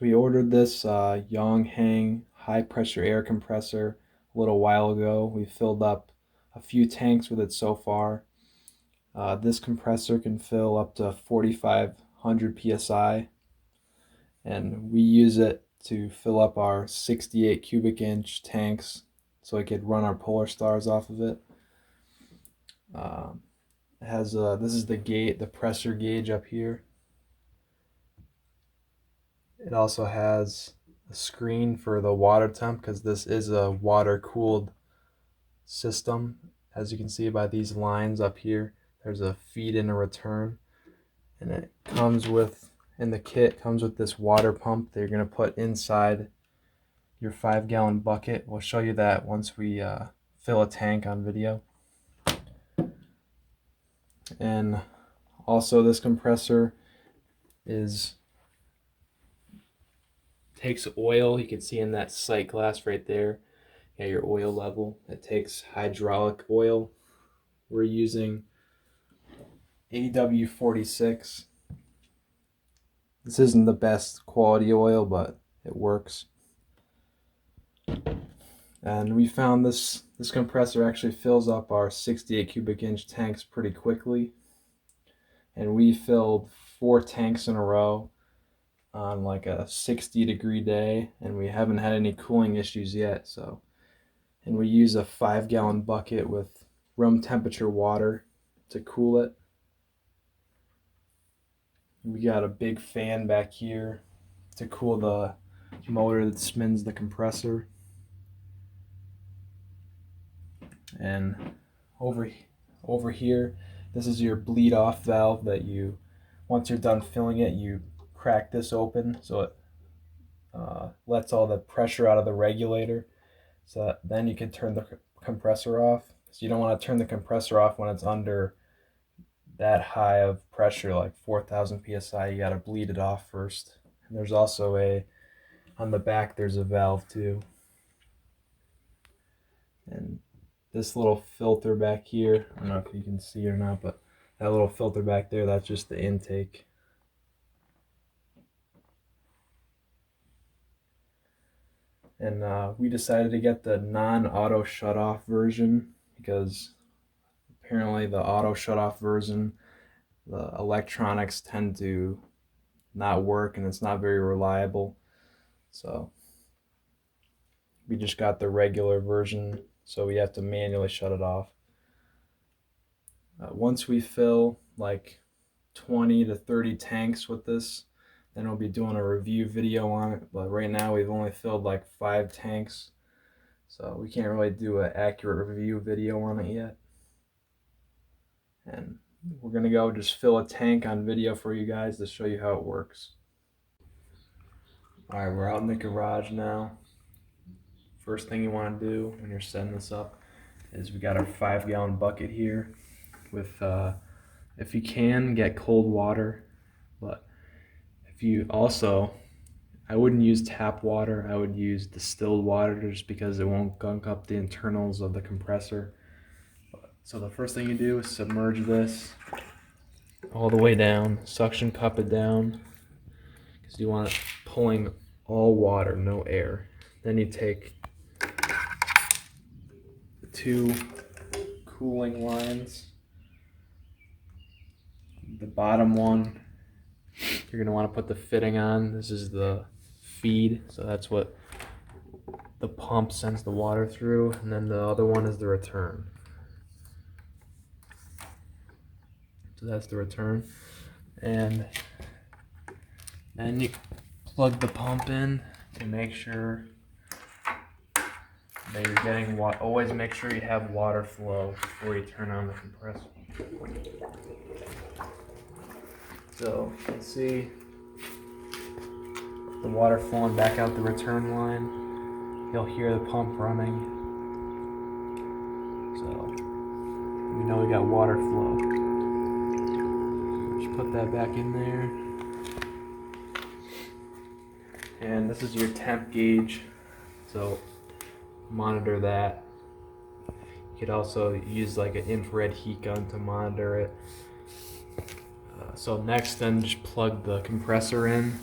We ordered this Yonghang high pressure air compressor a little while ago. We filled up a few tanks with it so far. This compressor can fill up to 4,500 psi, and we use it to fill up our 68 cubic inch tanks so I could run our PolarStars off of it. It has this is the pressure gauge up here. It also has a screen for the water temp because this is a water cooled system. As you can see by these lines up here, there's a feed and a return, and it comes with, in the kit, comes with this water pump that you're going to put inside your 5-gallon bucket. We'll show you that once we fill a tank on video. And also this compressor takes oil. You can see in that sight glass right there, your oil level. It takes hydraulic oil. We're using AW46. This isn't the best quality oil, but it works. And we found this compressor actually fills up our 68 cubic inch tanks pretty quickly. And we filled 4 tanks in a row on like a 60-degree day, and we haven't had any cooling issues yet. So, and we use a 5-gallon bucket with room temperature water to cool it. We got a big fan back here to cool the motor that spins the compressor. And over here, this is your bleed off valve that you, once you're done filling it, you crack this open so it lets all the pressure out of the regulator, so that then you can turn the compressor off. So you don't want to turn the compressor off when it's under that high of pressure, like 4,000 psi. You got to bleed it off first. And there's also on the back there's a valve too. And this little filter back here, I don't know if you can see it or not, but that little filter back there, that's just the intake. And we decided to get the non-auto shut-off version because apparently the auto shut-off version, the electronics tend to not work and it's not very reliable. So we just got the regular version, so we have to manually shut it off. Once we fill like 20 to 30 tanks with this, then we'll be doing a review video on it. But right now we've only filled like 5 tanks, so we can't really do an accurate review video on it yet. And we're gonna go just fill a tank on video for you guys to show you how it works. Alright, we're out in the garage now. First thing you want to do when you're setting this up is we got our 5-gallon bucket here with, if you can, get cold water. But if you also, I wouldn't use tap water, I would use distilled water just because it won't gunk up the internals of the compressor. So the first thing you do is submerge this all the way down, suction cup it down, because you want it pulling all water, no air. Then you take the 2 cooling lines. The bottom one, you're going to want to put the fitting on. This is the feed, so that's what the pump sends the water through, and then the other one is the return. So that's the return. And then you plug the pump in to make sure that you're getting always make sure you have water flow before you turn on the compressor. So you can see the water flowing back out the return line. You'll hear the pump running. So we know we got water flow. Just put that back in there. And this is your temp gauge, so monitor that. You could also use like an infrared heat gun to monitor it. So next, then just plug the compressor in,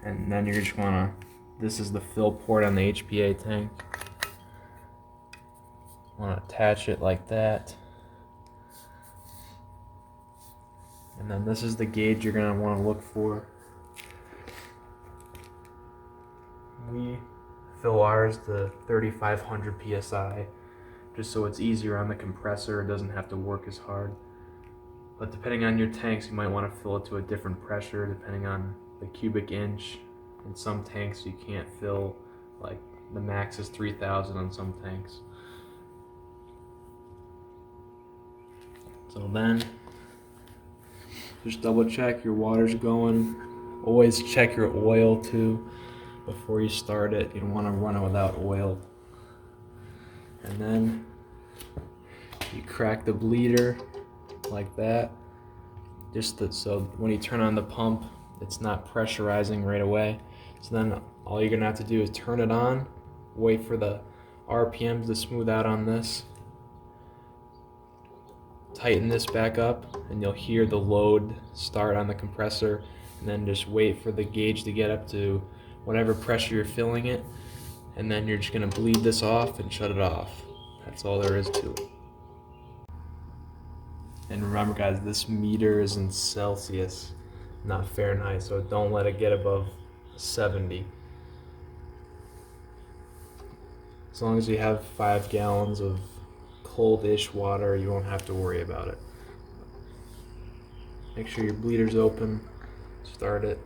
And then you're just wanna, this is the fill port on the HPA tank. Wanna attach it like that. And then this is the gauge you're gonna wanna look for. We fill ours to 3,500 PSI, just so it's easier on the compressor, it doesn't have to work as hard. But depending on your tanks, you might want to fill it to a different pressure depending on the cubic inch. In some tanks you can't fill, like the max is 3,000 on some tanks. So then, just double check your water's going. Always check your oil too before you start it. You don't want to run it without oil. And then you crack the bleeder like that, just so when you turn on the pump, it's not pressurizing right away. So then all you're gonna have to do is turn it on, wait for the RPMs to smooth out on this, tighten this back up, and you'll hear the load start on the compressor, and then just wait for the gauge to get up to whatever pressure you're filling it, and then you're just gonna bleed this off and shut it off. That's all there is to it. And remember guys, this meter is in Celsius, not Fahrenheit, so don't let it get above 70. As long as you have 5 gallons of cold-ish water, you won't have to worry about it. Make sure your bleeder's open, start it.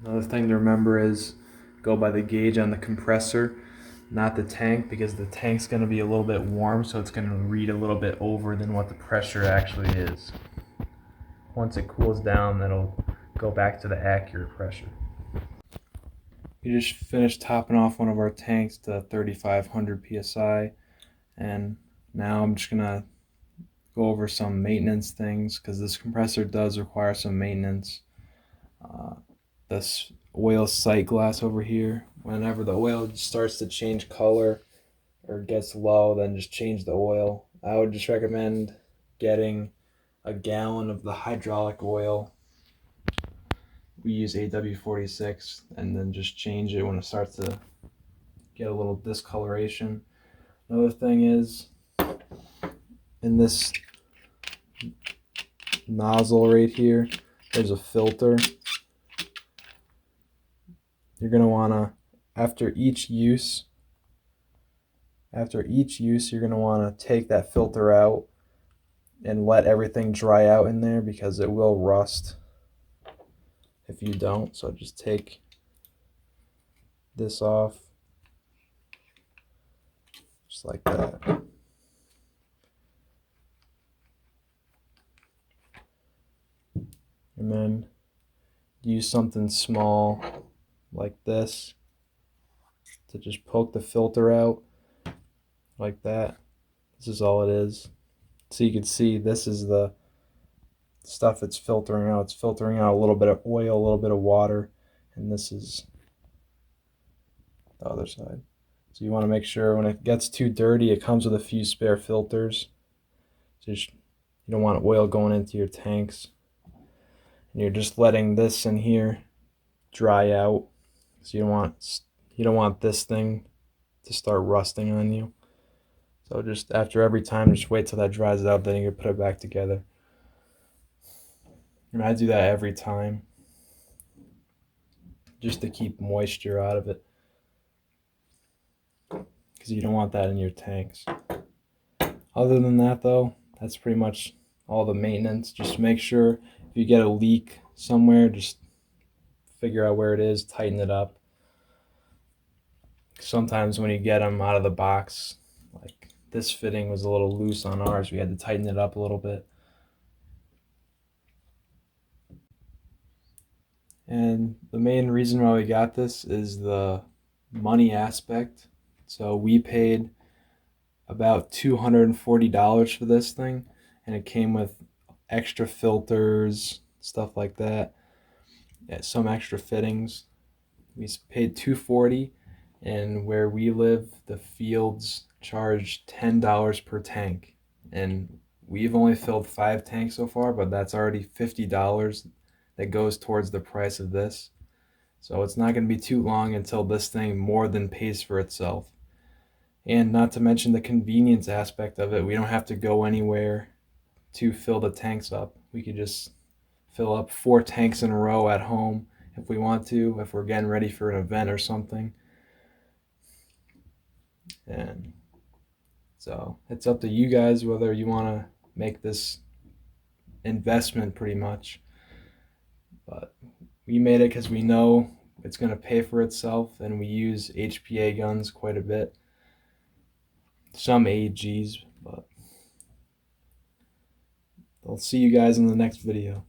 Another thing to remember is go by the gauge on the compressor, not the tank, because the tank's going to be a little bit warm, so it's going to read a little bit over than what the pressure actually is. Once it cools down, that'll go back to the accurate pressure. We just finished topping off one of our tanks to 3,500 PSI, and now I'm just going to go over some maintenance things, because this compressor does require some maintenance. This oil sight glass over here, whenever the oil starts to change color or gets low, then just change the oil. I would just recommend getting a gallon of the hydraulic oil. We use AW46, and then just change it when it starts to get a little discoloration. Another thing is, in this nozzle right here, there's a filter. You're going to want to, after each use, you're going to want to take that filter out and let everything dry out in there, because it will rust if you don't. So just take this off, just like that. And then use something small like this to just poke the filter out like that. This is all it is. So you can see this is the stuff it's filtering out. It's filtering out a little bit of oil, a little bit of water, and this is the other side. So you want to make sure when it gets too dirty, it comes with a few spare filters. So you don't want oil going into your tanks. And you're just letting this in here dry out. So you don't want this thing to start rusting on you. So just after every time, just wait till that dries out, then you can put it back together. And I do that every time just to keep moisture out of it, because you don't want that in your tanks. Other than that though, that's pretty much all the maintenance. Just make sure if you get a leak somewhere, just figure out where it is, tighten it up. Sometimes when you get them out of the box, like this fitting was a little loose on ours, we had to tighten it up a little bit. And the main reason why we got this is the money aspect. So we paid about $240 for this thing, and it came with extra filters, stuff like that. Yeah, some extra fittings. We paid $240, and where we live, the fields charge $10 per tank, and we've only filled 5 tanks so far, but that's already $50 that goes towards the price of this. So it's not going to be too long until this thing more than pays for itself. And not to mention the convenience aspect of it. We don't have to go anywhere to fill the tanks up. We could just fill up 4 tanks in a row at home if we want to, if we're getting ready for an event or something. And so it's up to you guys whether you want to make this investment pretty much. But we made it because we know it's going to pay for itself, and we use HPA guns quite a bit. Some AGs, but I'll see you guys in the next video.